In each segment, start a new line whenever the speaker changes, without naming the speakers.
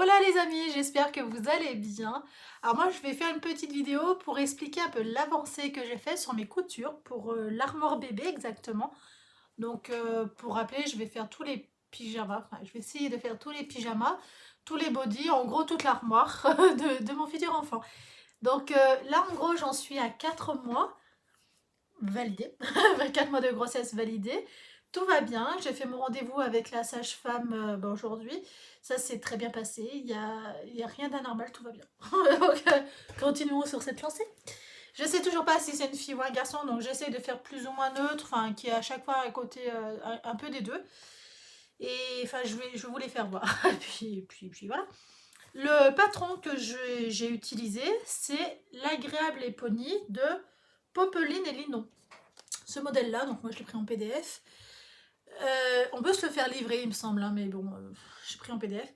Hola les amis, j'espère que vous allez bien. Alors moi je vais faire une petite vidéo pour expliquer un peu l'avancée que j'ai fait sur mes coutures pour l'armoire bébé exactement. Donc pour rappeler, je vais faire tous les pyjamas, enfin je vais essayer de faire tous les pyjamas, tous les bodys, en gros toute l'armoire de mon futur enfant. Donc là en gros j'en suis à 4 mois validé, 4 mois de grossesse validés. Tout va bien, j'ai fait mon rendez-vous avec la sage-femme aujourd'hui. Ça s'est très bien passé, il y a rien d'anormal, tout va bien. Donc, continuons sur cette lancée. Je sais toujours pas si c'est une fille ou un garçon, donc j'essaie de faire plus ou moins neutre, enfin qui est à chaque fois à côté un peu des deux. Et enfin, je voulais faire voir. Puis voilà. Le patron que j'ai utilisé, c'est l'agréable éponie de Popeline et Linon. Ce modèle-là, donc moi je l'ai pris en PDF. On peut se le faire livrer, il me semble, hein, mais bon, j'ai pris en PDF.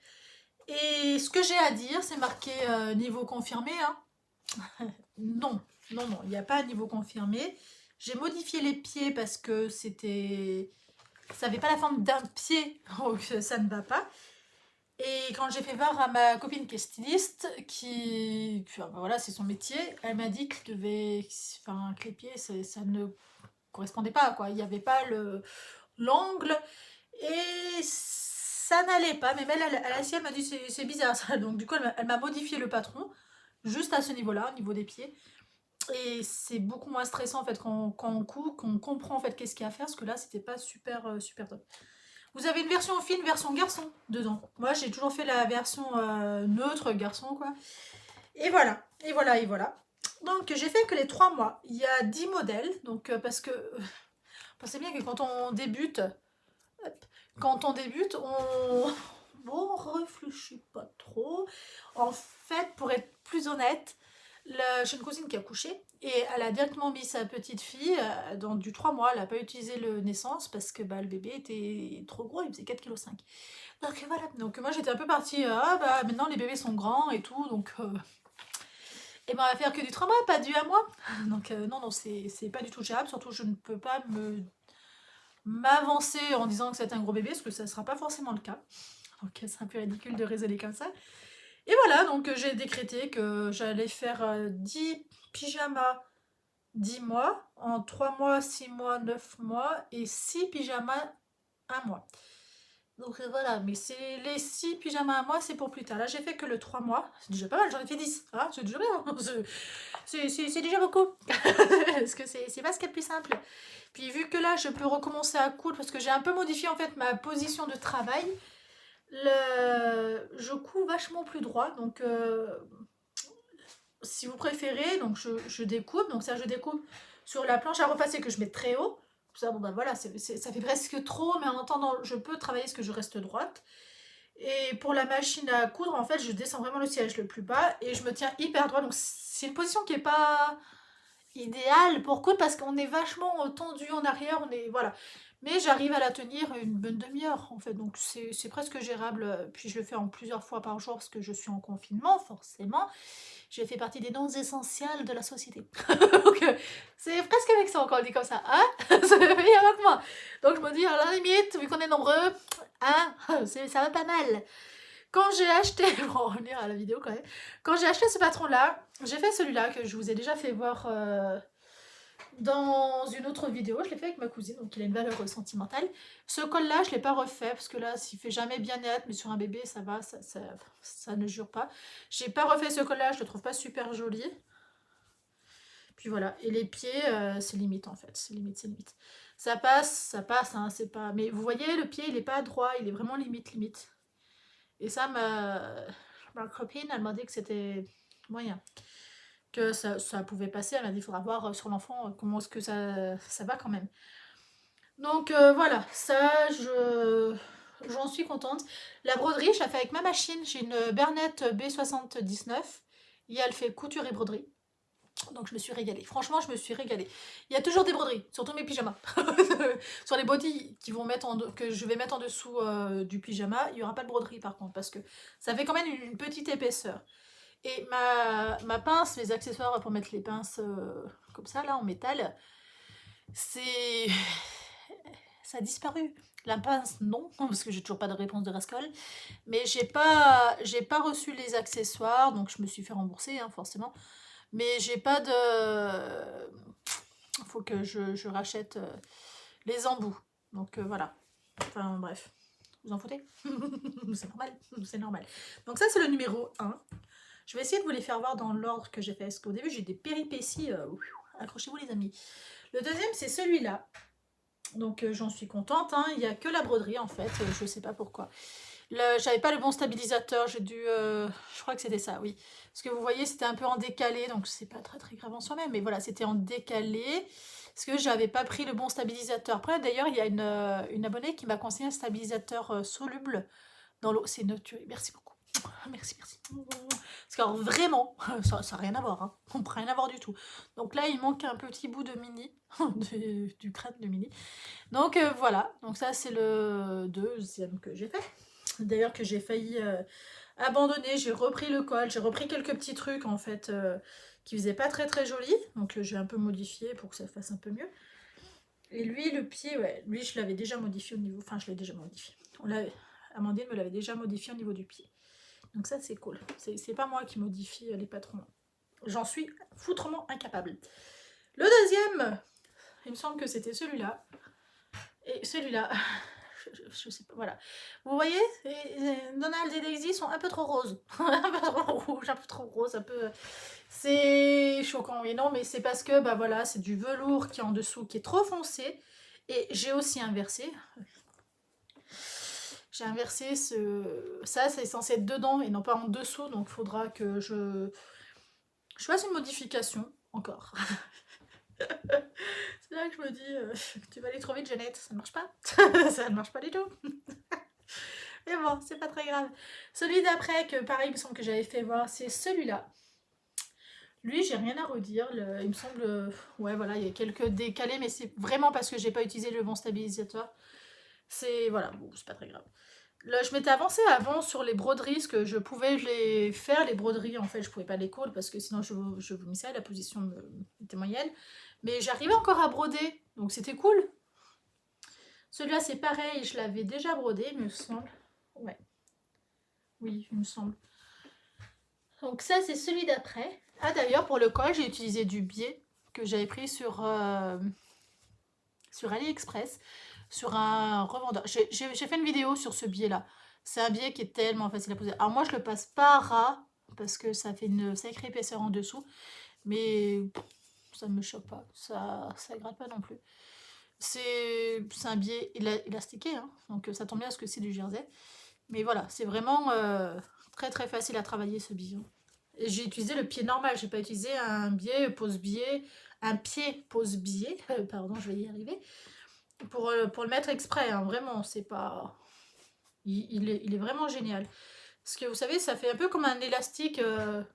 Et ce que j'ai à dire, c'est marqué niveau confirmé. Hein. Non, non, non, il n'y a pas niveau confirmé. J'ai modifié les pieds parce que c'était... Ça n'avait pas la forme d'un pied, donc ça ne va pas. Et quand j'ai fait voir à ma copine qui est styliste, enfin, voilà, c'est son métier, elle m'a dit que, enfin, que les pieds, ça ne correspondait pas, quoi. Il n'y avait pas l'angle et ça n'allait pas. Même elle, à la sienne, m'a dit c'est bizarre ça. Donc du coup, elle m'a modifié le patron juste à ce niveau-là, au niveau des pieds. Et c'est beaucoup moins stressant en fait quand on coud, qu'on comprend en fait qu'est-ce qu'il y a à faire, parce que là, c'était pas super top. Vous avez une version fille, une version garçon dedans. Moi, j'ai toujours fait la version neutre garçon, quoi. Et voilà, et voilà, et voilà. Donc, j'ai fait que les 3 mois. Il y a 10 modèles, donc parce que pensez bien que quand on débute, on réfléchit pas trop. En fait, pour être plus honnête, j'ai une cousine qui a couché et elle a directement mis sa petite fille dans du 3 mois. Elle n'a pas utilisé le naissance parce que bah, le bébé était trop gros, il faisait 4,5 kg. Donc voilà, donc moi j'étais un peu partie, ah bah maintenant les bébés sont grands et tout, donc et ben on va faire que du 3 mois, pas du 1 mois. Donc non, non, c'est pas du tout gérable, surtout je ne peux pas m'avancer en disant que c'est un gros bébé, parce que ça ne sera pas forcément le cas. Donc c'est un peu ridicule de raisonner comme ça. Et voilà, donc j'ai décrété que j'allais faire 10 pyjamas 10 mois, en 3 mois, 6 mois, 9 mois, et 6 pyjamas 1 mois. Donc voilà, mais c'est les 6 pyjamas à mois, c'est pour plus tard. Là, j'ai fait que le 3 mois. C'est déjà pas mal, j'en ai fait 10. Hein, c'est déjà bien. C'est déjà beaucoup. Parce que c'est pas ce qu'il y a de plus simple. Puis vu que là, je peux recommencer à coudre, parce que j'ai un peu modifié en fait ma position de travail. Je couds vachement plus droit, donc si vous préférez, donc je découpe, donc ça je découpe sur la planche à repasser que je mets très haut. Ça, bon bah voilà, ça fait presque trop, mais en attendant, je peux travailler ce que je reste droite. Et pour la machine à coudre, en fait, je descends vraiment le siège le plus bas et je me tiens hyper droit. Donc c'est une position qui est pas idéale pour coudre parce qu'on est vachement tendu en arrière, on est voilà. Mais j'arrive à la tenir une bonne demi-heure en fait, donc c'est presque gérable. Puis je le fais en plusieurs fois par jour parce que je suis en confinement forcément. Je fais partie des dons essentiels de la société. Donc c'est presque avec ça quand on dit comme ça, hein. Ça fait avec moi. Donc je me dis à la limite, vu qu'on est nombreux, hein, ça va pas mal. Quand j'ai acheté, pour revenir à la vidéo quand même, quand j'ai acheté ce patron-là, j'ai fait celui-là que je vous ai déjà fait voir dans une autre vidéo. Je l'ai fait avec ma cousine, donc il a une valeur sentimentale. Ce col-là, je ne l'ai pas refait parce que là, s'il fait jamais bien net, mais sur un bébé, ça va, ça ne jure pas. J'ai pas refait ce col-là, je le trouve pas super joli. Puis voilà, et les pieds, c'est limite en fait, c'est limite, c'est limite. Ça passe, hein, c'est pas... Mais vous voyez, le pied, il est pas droit, il est vraiment limite, limite. Et ça, ma copine, elle m'a dit que c'était moyen, que ça pouvait passer. Elle m'a dit, il faudra voir sur l'enfant comment est-ce que ça va quand même. Donc voilà, ça, j'en suis contente. La broderie, je la fais avec ma machine. J'ai une Bernette B79 et elle fait couture et broderie. Donc je me suis régalée. Franchement, je me suis régalée. Il y a toujours des broderies, surtout mes pyjamas. Sur les bodys que je vais mettre en dessous du pyjama, il n'y aura pas de broderie par contre, parce que ça fait quand même une petite épaisseur. Et ma pince, les accessoires pour mettre les pinces comme ça, là, en métal, c'est... ça a disparu. La pince, non, parce que j'ai toujours pas de réponse de Rascol. Mais j'ai pas reçu les accessoires, donc je me suis fait rembourser, hein, forcément. Mais j'ai pas de... Faut que je rachète les embouts. Donc voilà. Enfin bref. Vous en foutez? C'est normal. C'est normal. Donc ça, c'est le numéro 1. Je vais essayer de vous les faire voir dans l'ordre que j'ai fait. Parce qu'au début, j'ai des péripéties. Accrochez-vous les amis. Le deuxième, c'est celui-là. Donc j'en suis contente, hein. Il n'y a que la broderie en fait, je sais pas pourquoi. J'avais pas le bon stabilisateur, j'ai dû... je crois que c'était ça, oui. Parce que vous voyez, c'était un peu en décalé, donc c'est pas très très grave en soi-même, mais voilà, c'était en décalé. Parce que j'avais pas pris le bon stabilisateur. Après, d'ailleurs, il y a une abonnée qui m'a conseillé un stabilisateur soluble dans l'eau. C'est une tuerie, merci beaucoup. Merci, merci. Parce que vraiment, ça n'a rien à voir, hein. On n'a rien à voir du tout. Donc là, il manque un petit bout de mini, du crâne de mini. Donc voilà, donc ça c'est le deuxième que j'ai fait. D'ailleurs que j'ai failli abandonner, j'ai repris le col, j'ai repris quelques petits trucs en fait qui faisaient pas très très joli. Donc j'ai un peu modifié pour que ça fasse un peu mieux. Et lui, le pied, ouais, lui je l'avais déjà modifié au niveau, enfin je l'ai déjà modifié. Amandine me l'avait déjà modifié au niveau du pied. Donc ça c'est cool, c'est pas moi qui modifie les patrons. J'en suis foutrement incapable. Le deuxième, il me semble que c'était celui-là. Et celui-là, je sais pas, voilà. Vous voyez, Donald et Daisy sont un peu trop roses. Un peu trop rouge, un peu trop rose, un peu... C'est choquant, oui, non, mais c'est parce que, bah voilà, c'est du velours qui est en dessous, qui est trop foncé. Et j'ai aussi inversé. J'ai inversé ce... Ça, c'est censé être dedans et non pas en dessous, donc il faudra que je fasse une modification, encore. C'est là que je me dis, tu vas aller trop vite, Jeannette, ça ne marche pas. Ça ne marche pas du tout. Mais bon, c'est pas très grave. Celui d'après, que pareil, il me semble que j'avais fait voir, c'est celui-là. Lui, j'ai rien à redire. Il me semble, ouais, voilà, il y a quelques décalés, mais c'est vraiment parce que j'ai pas utilisé le bon stabilisateur. C'est, voilà, bon, c'est pas très grave. Là, je m'étais avancée avant sur les broderies, parce que je pouvais les faire, les broderies, en fait, je pouvais pas les coudre, parce que sinon je vomissais, la position était moyenne. Mais j'arrivais encore à broder, donc c'était cool. Celui-là, c'est pareil, je l'avais déjà brodé, il me semble. Ouais. Oui, il me semble. Donc ça, c'est celui d'après. Ah, d'ailleurs, pour le col, j'ai utilisé du biais que j'avais pris sur AliExpress, sur un revendeur. J'ai fait une vidéo sur ce biais-là. C'est un biais qui est tellement facile à poser. Alors moi, je le passe pas ras, parce que ça fait une sacrée épaisseur en dessous. Mais ça ne me choque pas. Ça gratte pas non plus. C'est un biais élastiqué, hein, donc ça tombe bien parce que c'est du jersey. Mais voilà, c'est vraiment très très facile à travailler ce biais. J'ai utilisé le pied normal, j'ai pas utilisé un biais pose-biais, un pied pose-biais, pardon, je vais y arriver, pour le mettre exprès, hein, vraiment, c'est pas... Il est vraiment génial. Parce que vous savez, ça fait un peu comme un élastique,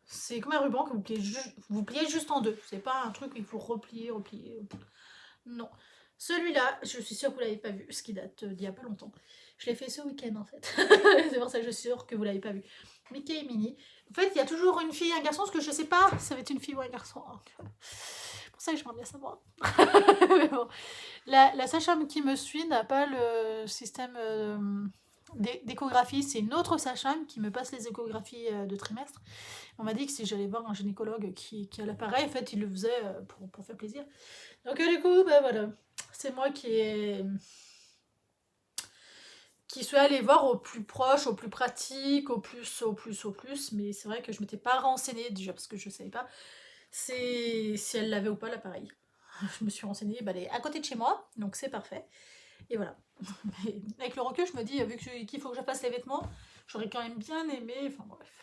c'est comme un ruban que vous pliez juste en deux. C'est pas un truc qu'il faut replier, replier. Non. Celui-là, je suis sûre que vous l'avez pas vu, ce qui date d'il y a pas longtemps. Je l'ai fait ce week-end en fait. C'est pour ça que je suis sûre que vous l'avez pas vu. Mickey et Minnie. En fait, il y a toujours une fille et un garçon, parce que je sais pas si ça va être une fille ou un garçon. C'est pour ça que j'aimerais bien savoir. Mais bon. La sage-femme qui me suit n'a pas le système d'échographie. C'est une autre sage-femme qui me passe les échographies de trimestre. On m'a dit que si j'allais voir un gynécologue qui a l'appareil, en fait, il le faisait pour faire plaisir. Donc du coup, bah voilà. C'est moi qui suis allée voir au plus proche, au plus pratique, au plus. Mais c'est vrai que je m'étais pas renseignée déjà parce que je savais pas si elle l'avait ou pas l'appareil. Je me suis renseignée, bah, elle est à côté de chez moi, donc c'est parfait. Et voilà. Mais avec le recul, je me dis, vu qu'il faut que je fasse les vêtements, j'aurais quand même bien aimé. Enfin bref.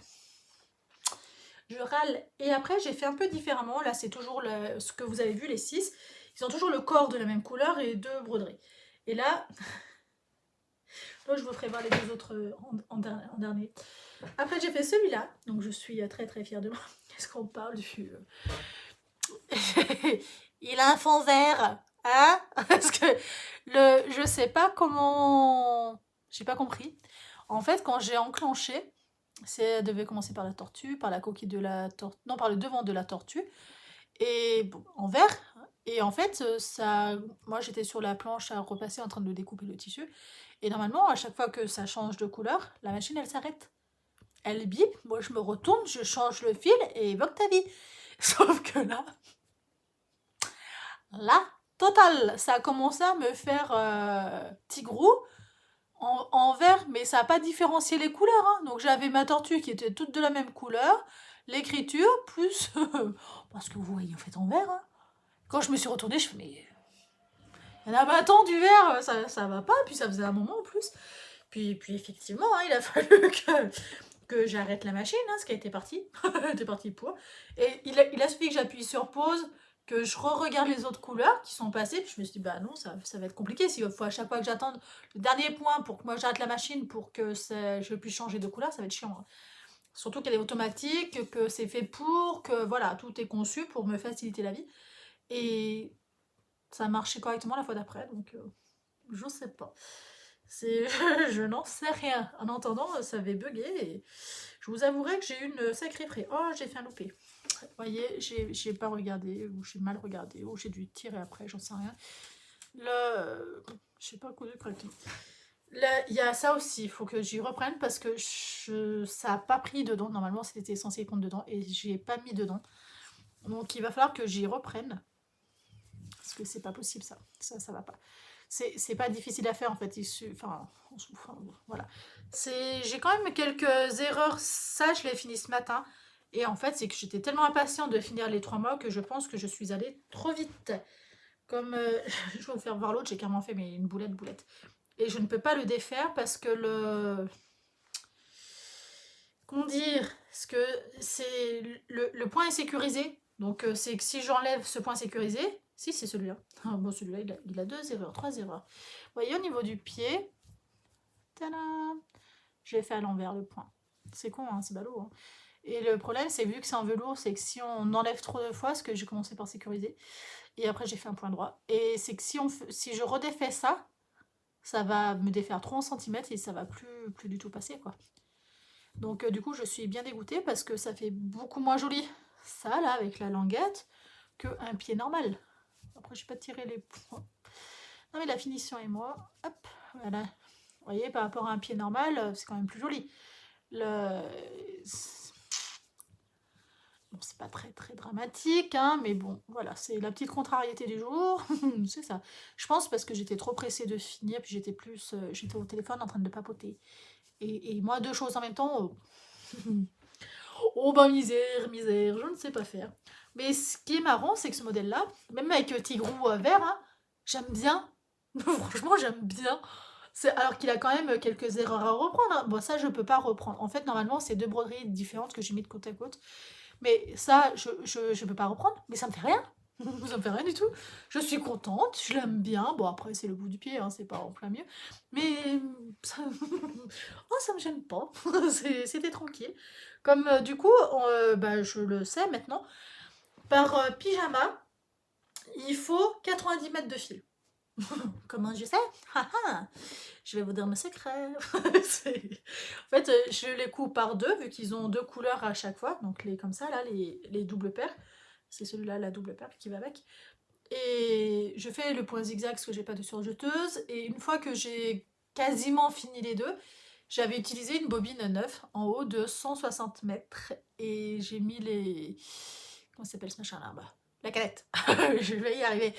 Je râle. Et après, j'ai fait un peu différemment. Là, c'est toujours ce que vous avez vu, les 6. Ils ont toujours le corps de la même couleur et 2 broderies. Et là, je vous ferai voir les 2 autres en dernier. Après, j'ai fait celui-là. Donc, je suis très très fière de moi. Qu'est-ce qu'on parle du... Il a un fond vert. Hein? Parce que je sais pas comment... J'ai pas compris. En fait, quand j'ai enclenché, ça devait commencer par la tortue, par la coquille de la tortue... Non, par le devant de la tortue. Et bon, en vert. Et en fait, moi j'étais sur la planche à repasser en train de découper le tissu. Et normalement, à chaque fois que ça change de couleur, la machine elle s'arrête. Elle bip, moi je me retourne, je change le fil et évoque ta vie. Sauf que là, total, ça a commencé à me faire tigrou en vert, mais ça n'a pas différencié les couleurs, hein. Donc j'avais ma tortue qui était toute de la même couleur, l'écriture, plus... parce que vous voyez en fait en vert, hein. Quand je me suis retournée, je fais, mais... Il y en a pas tant du vert, ça va pas, puis ça faisait un moment en plus. Puis effectivement, hein, il a fallu que j'arrête la machine, hein, ce qui a été parti. Était parti pour. Et il a suffi que j'appuie sur pause, que je re-regarde les autres couleurs qui sont passées, puis je me suis dit, bah non, ça va être compliqué. S'il faut à chaque fois que j'attende le dernier point pour que moi j'arrête la machine pour que je puisse changer de couleur, ça va être chiant, hein. Surtout qu'elle est automatique, que c'est fait pour, que voilà, tout est conçu pour me faciliter la vie. Et ça a marché correctement la fois d'après, donc je sais pas. C'est, je n'en sais rien. En entendant, ça avait bugué et je vous avouerai que j'ai eu une sacrée frayeur. Oh, j'ai fait un loupé. Vous voyez, j'ai pas regardé, ou j'ai mal regardé, ou j'ai dû tirer après, j'en sais rien. Je sais pas quoi de craquer. Là, il y a ça aussi, il faut que j'y reprenne parce que ça a pas pris dedans. Normalement, c'était censé prendre dedans et j'ai pas mis dedans. Donc, il va falloir que j'y reprenne parce que c'est pas possible ça. Ça va pas. C'est pas difficile à faire en fait. Enfin, voilà. J'ai quand même quelques erreurs. Ça, je l'ai fini ce matin. Et en fait, c'est que j'étais tellement impatiente de finir les 3 mois que je pense que je suis allée trop vite. Comme je vais vous faire voir l'autre, j'ai carrément fait mais une boulette. Et je ne peux pas le défaire parce que comment dire, parce que le point est sécurisé. Donc c'est que si j'enlève ce point sécurisé, si c'est celui-là. Ah, bon, celui-là, il a 2 erreurs, 3 erreurs. Vous voyez au niveau du pied, tadam, je l'ai fait à l'envers le point. C'est con, hein, c'est ballot, hein. Et le problème, c'est vu que c'est en velours, c'est que si on enlève trop de fois, ce que j'ai commencé par sécuriser, et après j'ai fait un point droit, et c'est que si je redéfais ça, ça va me défaire 30 cm et ça va plus du tout passer, quoi. Donc du coup, je suis bien dégoûtée parce que ça fait beaucoup moins joli, ça, là, avec la languette, qu'un pied normal. Après, je vais pas tirer les points. Non, mais la finition est moi. Hop, voilà. Vous voyez, par rapport à un pied normal, c'est quand même plus joli. Bon, c'est pas très très dramatique, hein, mais bon, voilà, c'est la petite contrariété du jour. C'est ça. Je pense parce que j'étais trop pressée de finir, puis j'étais au téléphone en train de papoter. Et moi, 2 choses en même temps, oh bah misère, je ne sais pas faire. Mais ce qui est marrant, c'est que ce modèle-là, même avec Tigrou vert, hein, j'aime bien. Franchement, j'aime bien. Alors qu'il a quand même quelques erreurs à reprendre, hein. Bon, ça, je peux pas reprendre. En fait, normalement, c'est 2 broderies différentes que j'ai mis de côte à côte. Mais ça, je peux pas reprendre. Mais ça me fait rien. Ça me fait rien du tout. Je suis contente, je l'aime bien. Bon, après, c'est le bout du pied, hein, c'est pas en plein mieux. Mais ça, oh, ça me gêne pas. C'était tranquille. Comme du coup, bah, je le sais maintenant, par pyjama, il faut 90 mètres de fil. Comment je sais? Ah, ah, je vais vous dire mes secrets. En fait, je les couds par deux, vu qu'ils ont 2 couleurs à chaque fois. Donc, comme ça, là, les doubles paires. C'est celui-là, la double paire qui va avec. Et je fais le point zigzag parce que j'ai pas de surjeteuse. Et une fois que j'ai quasiment fini les deux, j'avais utilisé une bobine neuve en haut de 160 mètres. Et j'ai mis les... Comment s'appelle ce machin là-bas? La canette. Je vais y arriver.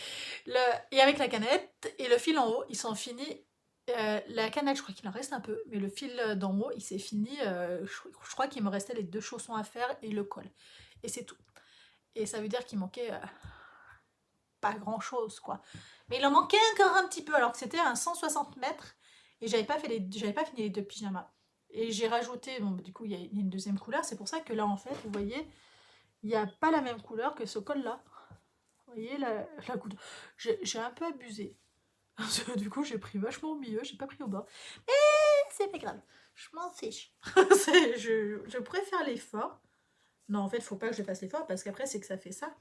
Et avec la canette et le fil en haut, ils sont finis. La canette, je crois qu'il en reste un peu, mais le fil d'en haut, il s'est fini. Je crois qu'il me restait les 2 chaussons à faire et le col. Et c'est tout. Et ça veut dire qu'il manquait pas grand chose, quoi. Mais il en manquait encore un petit peu, alors que c'était un 160 mètres. Et j'avais pas fini les 2 pyjamas. Et j'ai rajouté, bon, du coup, il y a une deuxième couleur. C'est pour ça que là, en fait, vous voyez, il n'y a pas la même couleur que ce col-là. Vous voyez la couleur. J'ai un peu abusé. Du coup, j'ai pris vachement au milieu, j'ai pas pris au bas. Mais c'est pas grave, je m'en fiche. Je préfère l'effort. Non, en fait, faut pas que je fasse l'effort parce qu'après, c'est que ça fait ça.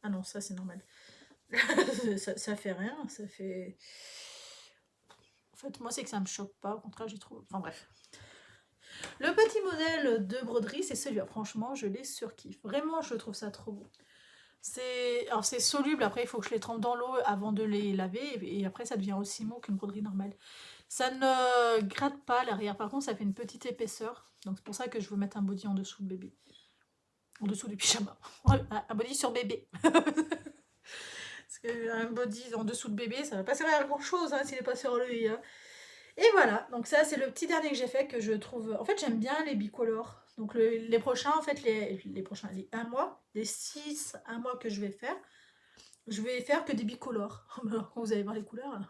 Ah non, ça, c'est normal. ça fait rien, ça fait... En fait, moi, c'est que ça me choque pas. Au contraire, j'y trouve... Enfin, bref. Le petit modèle de broderie, c'est celui-là. Franchement, je l'ai surkiffe. Vraiment, je trouve ça trop beau. Alors c'est soluble, après il faut que je les trempe dans l'eau avant de les laver, et après ça devient aussi mou qu'une broderie normale. Ça ne gratte pas à l'arrière, par contre ça fait une petite épaisseur, donc c'est pour ça que je veux mettre un body en dessous de bébé. En dessous du pyjama. Un body sur bébé. Parce qu'un body en dessous de bébé, ça va pas servir à grand chose hein, s'il n'est pas sur lui. Hein. Et voilà, donc ça c'est le petit dernier que j'ai fait que je trouve... En fait j'aime bien les bicolores. Donc les prochains, en fait les prochains, les 1 mois, les 6 1 mois que je vais faire que des bicolores. Alors quand vous allez voir les couleurs,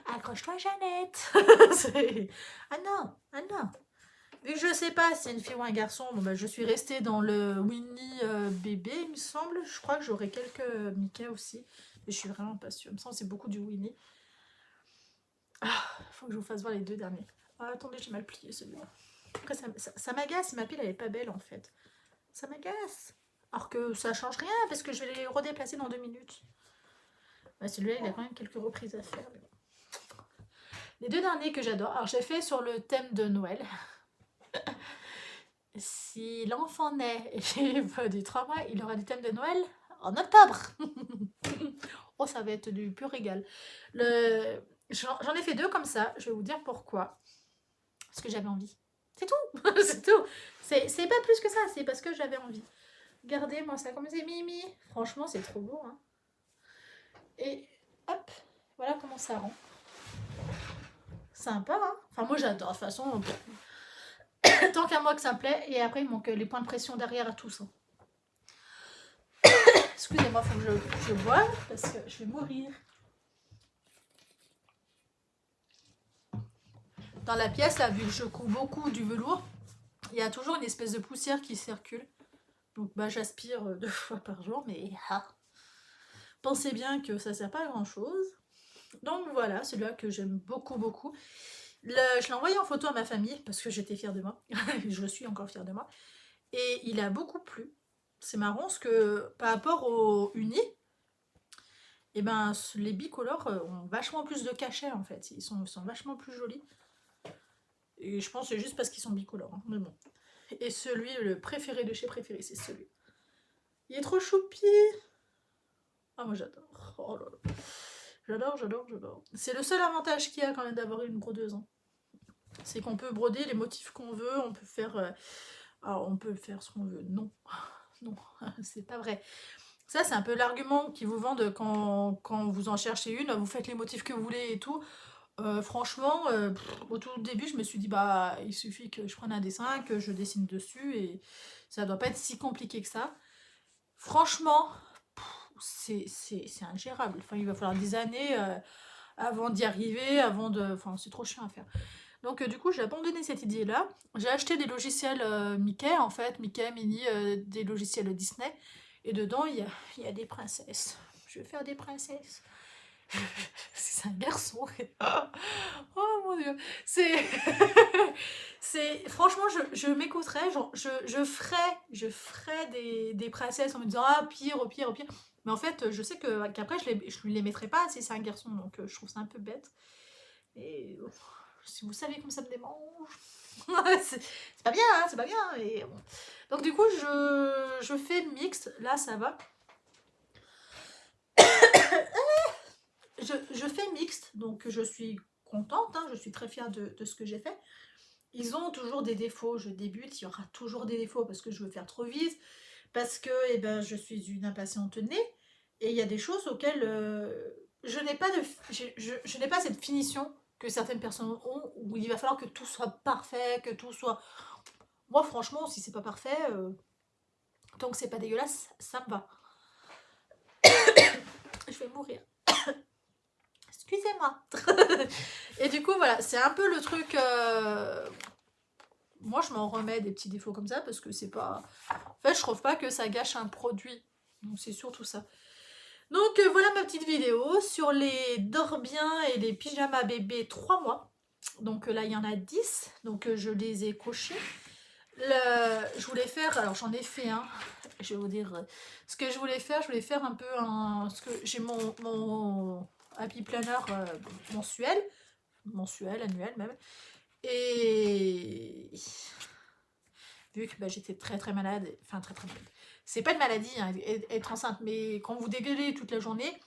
accroche-toi Jeannette. Ah non, ah non. Vu que je sais pas si c'est une fille ou un garçon, bon bah, je suis restée dans le Winnie bébé, il me semble. Je crois que j'aurai quelques Mickey aussi. Mais je suis vraiment pas sûre. Il me semble que c'est beaucoup du Winnie. Ah, faut que je vous fasse voir les 2 derniers. Ah, attendez, j'ai mal plié celui-là. Après, ça m'agace. Ma pile, elle est pas belle en fait. Ça m'agace. Alors que ça change rien parce que je vais les redéplacer dans 2 minutes. Bah, celui-là, il a quand même quelques reprises à faire. Mais bon. Les 2 derniers que j'adore. Alors, j'ai fait sur le thème de Noël. Si l'enfant naît et il veut du 3 mois, il aura du thème de Noël en octobre. Oh, ça va être du pur régal. J'en ai fait 2 comme ça. Je vais vous dire pourquoi. Parce que j'avais envie. C'est tout. C'est tout. C'est pas plus que ça. C'est parce que j'avais envie. Regardez, moi, ça comme c'est Mimi. Franchement, c'est trop beau. Hein. Et hop, voilà comment ça rend. Sympa, hein. Enfin, moi, j'adore. De toute façon, tant qu'à moi que ça me plaît. Et après, il manque les points de pression derrière à tous. Hein. Excusez-moi, il faut que je boive parce que je vais mourir. Dans la pièce, là, vu que je couds beaucoup du velours, il y a toujours une espèce de poussière qui circule. Donc, bah, j'aspire 2 fois par jour, mais pensez bien que ça ne sert pas à grand-chose. Donc, voilà, celui-là que j'aime beaucoup, beaucoup. Je l'ai envoyé en photo à ma famille parce que j'étais fière de moi. Je suis encore fière de moi. Et il a beaucoup plu. C'est marrant parce que par rapport au uni, eh ben, les bicolores ont vachement plus de cachet en fait. Ils sont vachement plus jolis. Et je pense que c'est juste parce qu'ils sont bicolores. Hein. Mais bon. Et celui, le préféré de chez préféré, c'est celui. Il est trop choupi. Ah, moi j'adore. Oh là là. J'adore, j'adore, j'adore. C'est le seul avantage qu'il y a quand même d'avoir une brodeuse. Hein. C'est qu'on peut broder les motifs qu'on veut. On peut faire... alors, on peut faire ce qu'on veut. Non. Non, c'est pas vrai. Ça, c'est un peu l'argument qu'ils vous vendent quand vous en cherchez une. Vous faites les motifs que vous voulez et tout. Franchement, au tout début, je me suis dit, bah, il suffit que je prenne un dessin, que je dessine dessus, et ça doit pas être si compliqué que ça. Franchement, c'est ingérable. Enfin, il va falloir des années avant d'y arriver, Enfin, c'est trop chiant à faire. Donc, du coup, j'ai abandonné cette idée-là. J'ai acheté des logiciels Mickey, en fait, Mickey, Minnie, des logiciels Disney, et dedans, il y a des princesses. Je vais faire des princesses. C'est un garçon. Oh mon dieu. C'est. Franchement, je m'écouterais. Je ferais des princesses en me disant ah, pire, au pire, au pire. Mais en fait, je sais qu'après, je lui les mettrai pas si c'est un garçon. Donc, je trouve ça un peu bête. Et si vous savez comme ça me démange. c'est pas bien, hein, c'est pas bien. Et bon. Donc, du coup, je fais mixte. Là, ça va. Je fais mixte, donc je suis contente, hein, je suis très fière de ce que j'ai fait. Ils ont toujours des défauts, je débute, il y aura toujours des défauts parce que je veux faire trop vite, parce que eh ben, je suis une impatiente née, et il y a des choses auxquelles je n'ai pas, je n'ai pas cette finition que certaines personnes ont, où il va falloir que tout soit parfait, que tout soit... Moi franchement, si c'est pas parfait, tant que c'est pas dégueulasse, ça me va. Je vais mourir. Excusez-moi. Et du coup, voilà, c'est un peu le truc... Moi, je m'en remets des petits défauts comme ça parce que c'est pas... En fait, je trouve pas que ça gâche un produit. Donc, c'est surtout ça. Donc, voilà ma petite vidéo sur les dors bien et les pyjamas bébés 3 mois. Donc, là, il y en a 10. Donc, je les ai cochés. Je voulais faire... Alors, j'en ai fait un. Je vais vous dire... Ce que je voulais faire un peu un... Ce que j'ai mon Happy Planner mensuel, annuel même. Et vu que bah, j'étais très malade, enfin très malade. C'est pas une maladie, hein, être enceinte, mais quand vous dégueulez toute la journée,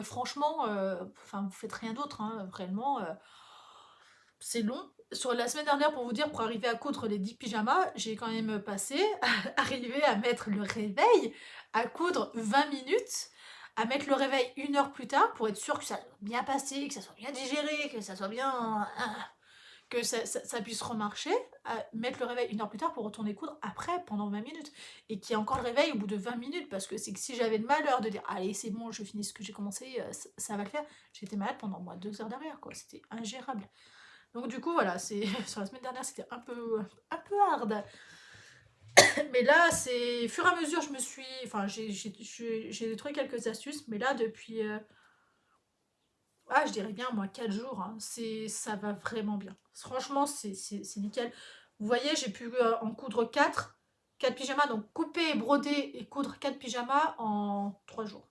franchement, enfin vous faites rien d'autre, hein, réellement, c'est long. Sur la semaine dernière, pour vous dire, pour arriver à coudre les 10 pyjamas, j'ai quand même passé à arriver à mettre le réveil, à coudre 20 minutes, à mettre le réveil 1 heure plus tard pour être sûr que ça soit bien passé, que ça soit bien digéré, que ça soit bien que ça puisse remarcher, à mettre le réveil 1 heure plus tard pour retourner coudre après, pendant 20 minutes. Et qu'il y ait encore le réveil au bout de 20 minutes, parce que c'est que si j'avais le malheur de dire allez, c'est bon, je finis ce que j'ai commencé, ça va le faire, j'étais malade pendant moi 2 heures derrière, quoi. C'était ingérable. Donc, du coup, voilà, c'est sur la semaine dernière, c'était un peu hard. Mais là, c'est fur et à mesure, je me suis. Enfin, j'ai trouvé quelques astuces, mais là, depuis. Ah, je dirais bien, moi, 4 jours, hein, ça va vraiment bien. Franchement, c'est nickel. Vous voyez, j'ai pu en coudre 4 pyjamas, donc couper, broder et coudre 4 pyjamas en 3 jours.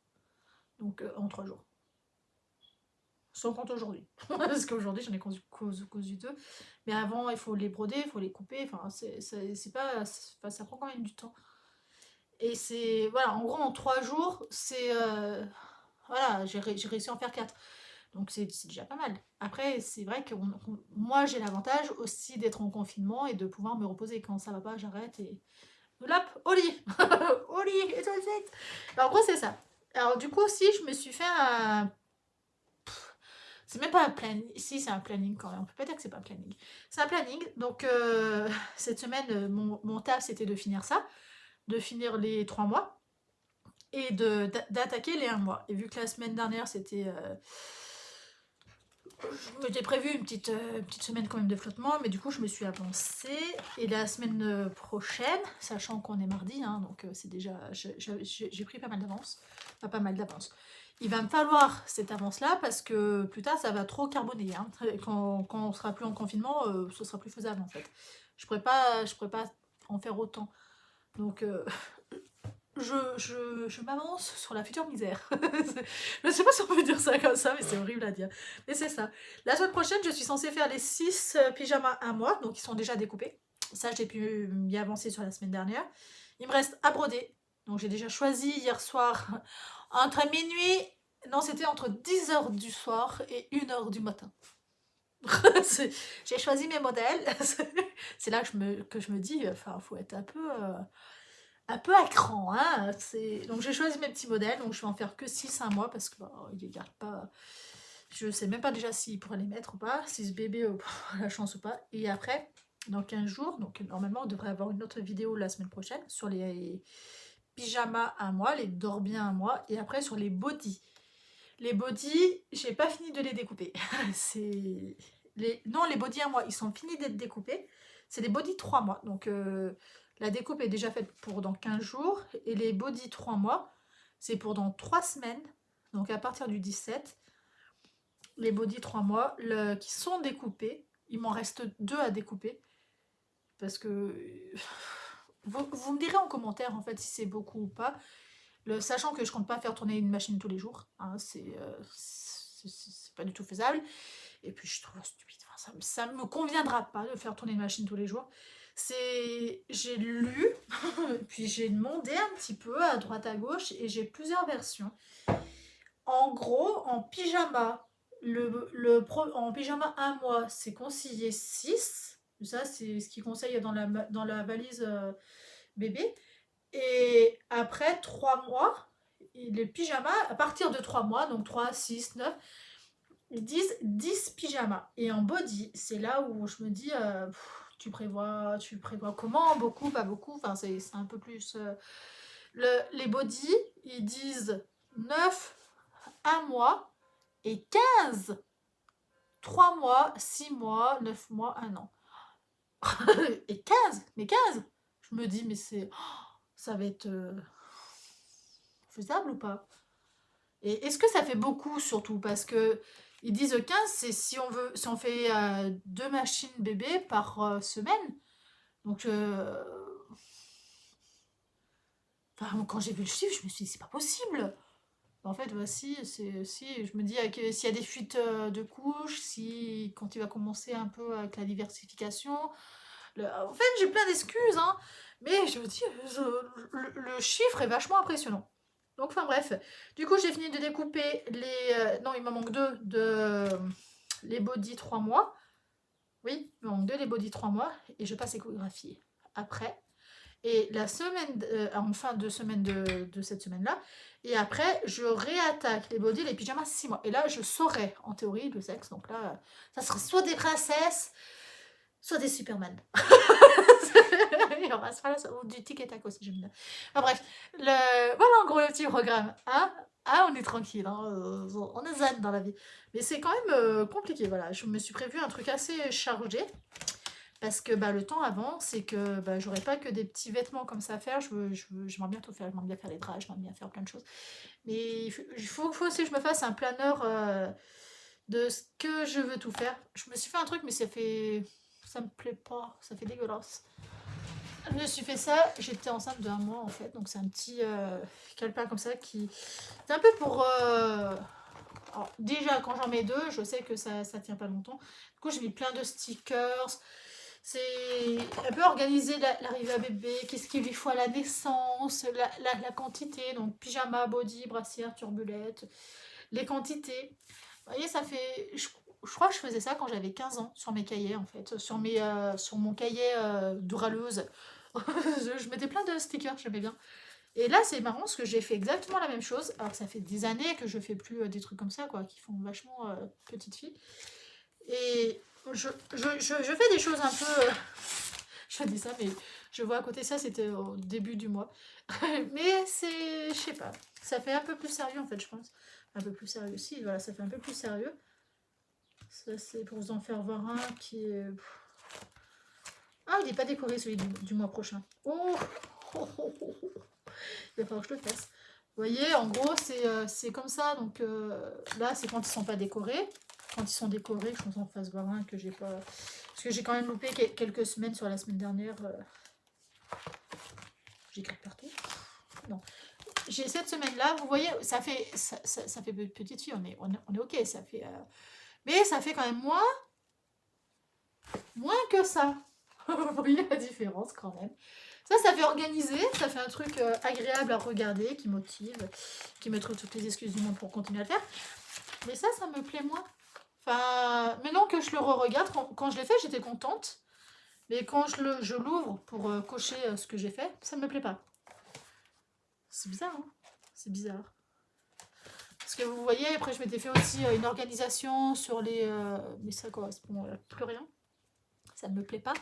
Donc, en 3 jours. Sans compte aujourd'hui. Parce qu'aujourd'hui, j'en ai cousu 2. Mais avant, il faut les broder, il faut les couper. Enfin, c'est pas. Enfin, ça prend quand même du temps. Et c'est. Voilà, en gros, en 3 jours, c'est. Voilà, j'ai réussi à en faire 4. Donc c'est déjà pas mal. Après, c'est vrai que moi, j'ai l'avantage aussi d'être en confinement et de pouvoir me reposer. Quand ça va pas, j'arrête et hop, au lit. Au lit, et tout de suite. Alors, en gros, c'est ça. Alors, du coup, aussi, je me suis fait un. C'est même pas un planning. Si, c'est un planning quand même. On peut pas dire que c'est pas un planning. C'est un planning. Donc, cette semaine, mon taf, c'était de finir ça. De finir les 3 mois. Et d'attaquer les 1 mois. Et vu que la semaine dernière, c'était. Je m'étais prévu une petite semaine quand même de flottement, mais du coup, je me suis avancée. Et la semaine prochaine, sachant qu'on est mardi, hein, donc c'est déjà. J'ai pris pas mal d'avance. Pas mal d'avance. Il va me falloir cette avance-là parce que plus tard, ça va trop carboner. Hein. Quand on sera plus en confinement, ce sera plus faisable en fait. Je pourrais pas en faire autant. Donc, je m'avance sur la future misère. Je ne sais pas si on peut dire ça comme ça, mais c'est horrible à dire. Mais c'est ça. La semaine prochaine, je suis censée faire les 6 pyjamas à moi, donc ils sont déjà découpés. Ça, j'ai pu m'y avancer sur la semaine dernière. Il me reste à broder. Donc j'ai déjà choisi hier soir entre minuit. Non, c'était entre 10 h du soir et 1 h du matin. J'ai choisi mes modèles. C'est là que je me dis, enfin, faut être un peu à cran, hein. Donc j'ai choisi mes petits modèles, donc je vais en faire que 6 à moi parce que il les garde pas. Je sais même pas déjà s'il pourrait les mettre ou pas, si ce bébé a la chance ou pas. Et après, dans 15 jours, donc normalement on devrait avoir une autre vidéo la semaine prochaine sur les pyjamas à moi, les dors bien à moi, et après sur les bodys. Les bodys, j'ai pas fini de les découper. Non, les bodys à moi, ils sont finis d'être découpés. C'est des bodys 3 mois. Donc la découpe est déjà faite pour dans 15 jours. Et les bodys 3 mois, c'est pour dans 3 semaines. Donc à partir du 17, les bodys 3 mois qui sont découpés. Il m'en reste 2 à découper. Parce que vous me direz en commentaire en fait si c'est beaucoup ou pas. Sachant que je compte pas faire tourner une machine tous les jours, hein, c'est pas du tout faisable. Et puis je trouve stupide, enfin, ça me conviendra pas de faire tourner une machine tous les jours. J'ai lu, puis j'ai demandé un petit peu à droite à gauche et j'ai plusieurs versions. En gros, en pyjama, en pyjama 1 mois, c'est conseillé 6. Ça, c'est ce qu'ils conseillent dans la valise bébé. Et après 3 mois, les pyjamas, à partir de 3 mois, donc 3, 6, 9, ils disent 10 pyjamas. Et en body, c'est là où je me dis, tu prévois comment? Beaucoup, pas beaucoup. Enfin, c'est un peu plus. Les body, ils disent 9, 1 mois et 15. 3 mois, 6 mois, 9 mois, 1 an. Et 15, mais 15. Je me dis, mais ça va être faisable ou pas? Et est-ce que ça fait beaucoup surtout? Parce que ils disent 15, c'est si on fait 2 machines bébé par semaine. Donc, enfin, quand j'ai vu le chiffre, je me suis dit, c'est pas possible. En fait, voici, si, je me dis que s'il y a des fuites de couches, si quand il va commencer un peu avec la diversification, En fait, j'ai plein d'excuses, hein, mais je me dis, le chiffre est vachement impressionnant. Donc, enfin bref. Du coup, j'ai fini de découper les... non, il m'en manque deux les body 3 mois. Oui, il m'en manque deux les body 3 mois. Et je passe échographie après. Et la semaine, en fin de semaine de cette semaine-là. Et après, je réattaque les body, les pyjamas 6 mois. Et là, je saurai, en théorie, le sexe. Donc là, ça sera soit des princesses, soit des Superman. Il y aura ça, ou du tic et tac aussi, j'aime bien. Enfin, bref, voilà en gros le petit programme. Hein, ah, on est tranquille, hein, on est zen dans la vie. Mais c'est quand même compliqué, voilà. Je me suis prévu un truc assez chargé. Parce que bah, le temps avant, c'est que bah, j'aurais pas que des petits vêtements comme ça à faire. J'aimerais bien tout faire. J'aimerais bien faire les draps, j'aimerais bien faire plein de choses. Mais il faut aussi que je me fasse un planeur de ce que je veux tout faire. Je me suis fait un truc, mais ça me plaît pas. Ça fait dégueulasse. Je me suis fait ça, j'étais enceinte de 1 mois en fait. Donc c'est un petit calepin comme ça qui... C'est un peu pour... Alors, déjà, quand j'en mets deux, je sais que ça tient pas longtemps. Du coup, j'ai mis plein de stickers. C'est un peu organiser l'arrivée à bébé, qu'est-ce qu'il lui faut à la naissance, la quantité, donc pyjama, body, brassière, turbulette, les quantités. Vous voyez, ça fait... Je crois que je faisais ça quand j'avais 15 ans, sur mes cahiers en fait, sur mon cahier de râleuse. Je mettais plein de stickers, j'aimais bien. Et là, c'est marrant parce que j'ai fait exactement la même chose, alors que ça fait des années que je fais plus des trucs comme ça, quoi, qui font vachement petite fille. Et je fais des choses un peu... je dis ça, mais je vois à côté ça, c'était au début du mois. Mais c'est... Je sais pas. Ça fait un peu plus sérieux, en fait, je pense. Un peu plus sérieux. Si, voilà, ça fait un peu plus sérieux. Ça, c'est pour vous en faire voir un qui est... Ah, il n'est pas décoré, celui du mois prochain. Oh, oh, oh, oh, oh. Il va falloir que je le fasse. Vous voyez, en gros, c'est comme ça. Donc là, c'est quand ils sont pas décorés. Quand ils sont décorés, je pense en fasse voir un que j'ai pas... Parce que j'ai quand même loupé quelques semaines sur la semaine dernière. J'écris partout. Non. J'ai cette semaine-là, vous voyez, ça fait petite fille, on est ok, ça fait... mais ça fait quand même moins que ça. Vous voyez la différence quand même. Ça fait organiser, ça fait un truc agréable à regarder, qui motive, qui me trouve toutes les excuses du monde pour continuer à le faire. Mais ça me plaît moins. Enfin, maintenant que je le re-regarde, quand je l'ai fait, j'étais contente. Mais quand je l'ouvre pour cocher ce que j'ai fait, ça ne me plaît pas. C'est bizarre, hein? C'est bizarre. Parce que vous voyez, après je m'étais fait aussi une organisation sur les... mais ça correspond à plus rien. Ça ne me plaît pas.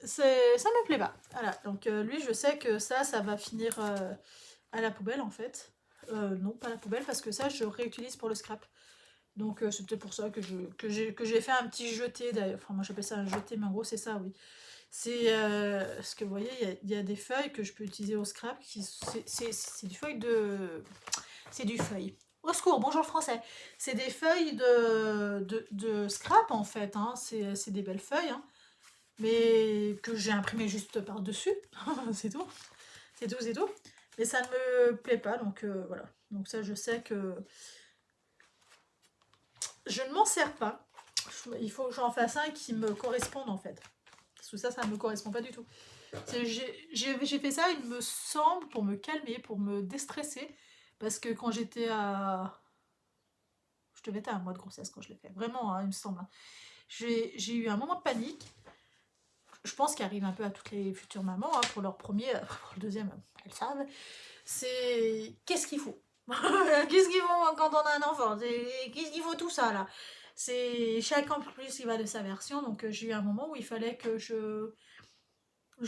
Ça me plaît pas. Voilà, donc lui, je sais que ça va finir à la poubelle en fait. Non, pas à la poubelle, parce que ça, je réutilise pour le scrap. Donc c'est peut-être pour ça que j'ai fait un petit jeté d'ailleurs. Enfin, moi j'appelle ça un jeté, mais en gros c'est ça, oui. C'est ce que vous voyez, il y a des feuilles que je peux utiliser au scrap. C'est du feuille de... C'est du feuille. Au secours, bonjour français. C'est des feuilles de scrap en fait. Hein. C'est des belles feuilles. Hein. Mais que j'ai imprimé juste par-dessus. C'est tout. C'est tout, c'est tout. Mais ça ne me plaît pas. Donc voilà. Donc ça, je sais que je ne m'en sers pas. Il faut que j'en fasse un qui me corresponde en fait. Parce que ça ne me correspond pas du tout. J'ai fait ça, il me semble, pour me calmer, pour me déstresser. Parce que quand j'étais à... Je devais être à 1 mois de grossesse quand je l'ai fait. Vraiment, hein, il me semble. Hein. J'ai eu un moment de panique. Je pense qu'il arrive un peu à toutes les futures mamans. Hein, pour leur premier, pour le deuxième, elles savent. C'est... Qu'est-ce qu'il faut? Qu'est-ce qu'il faut quand on a un enfant? Qu'est-ce qu'il faut tout ça, là? C'est chacun plus il va de sa version. Donc j'ai eu un moment où il fallait que je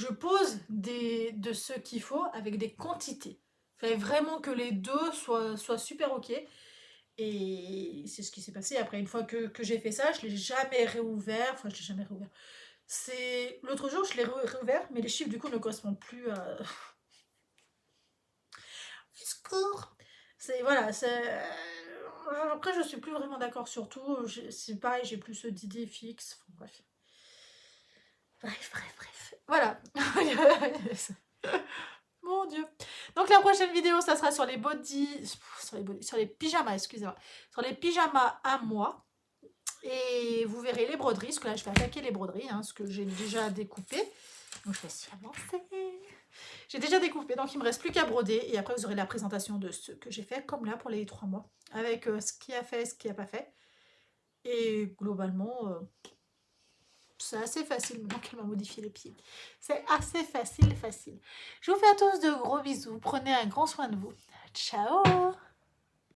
pose de ce qu'il faut avec des quantités. Il fallait vraiment que les deux soient super ok. Et c'est ce qui s'est passé. Après, une fois que j'ai fait ça, je ne l'ai jamais réouvert. Enfin, je l'ai jamais réouvert. L'autre jour, je l'ai réouvert, mais les chiffres, du coup, ne correspondent plus à... Score. Voilà, après, je suis plus vraiment d'accord sur tout. C'est pareil, j'ai plus d'idées fixes. Enfin, bref. Bref. Voilà. Mon Dieu. Donc la prochaine vidéo, ça sera sur les pyjamas, excusez-moi. Sur les pyjamas à moi. Et vous verrez les broderies, parce que là je vais attaquer les broderies, ce que j'ai déjà découpé. Donc je vais s'y avancer. J'ai déjà découpé, donc il me reste plus qu'à broder. Et après vous aurez la présentation de ce que j'ai fait, comme là pour les 3 mois. Avec ce qui a fait, ce qui n'a pas fait. Et globalement, c'est assez facile, maintenant qu'elle m'a modifié les pieds. C'est assez facile, facile. Je vous fais à tous de gros bisous. Prenez un grand soin de vous. Ciao!